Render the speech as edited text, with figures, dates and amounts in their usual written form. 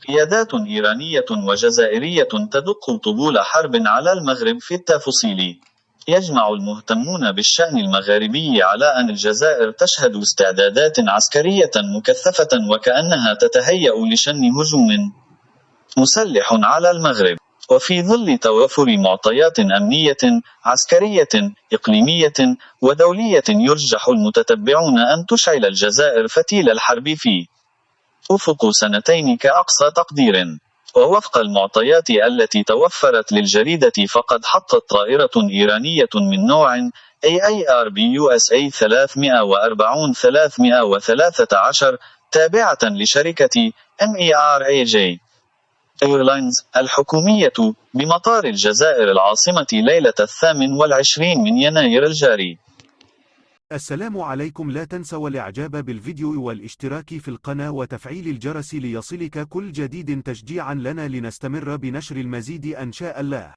قيادات إيرانية وجزائرية تدق طبول حرب على المغرب في التفصيل. يجمع المهتمون بالشأن المغاربي على أن الجزائر تشهد استعدادات عسكرية مكثفة وكأنها تتهيأ لشن هجوم مسلح على المغرب، وفي ظل توافر معطيات أمنية، عسكرية، إقليمية، ودولية. يرجح المتتبعون أن تشعل الجزائر فتيل الحرب في أفق سنتين كأقصى تقدير. ووفق المعطيات التي توفرت للجريدة، فقد حطت طائرة إيرانية من نوع AIRB-USA 340-313 تابعة لشركة MERAJ Airlines الحكومية بمطار الجزائر العاصمة ليلة 28 من يناير الجاري. السلام عليكم، لا تنسوا الاعجاب بالفيديو والاشتراك في القناة وتفعيل الجرس ليصلك كل جديد تشجيعا لنا لنستمر بنشر المزيد إن شاء الله.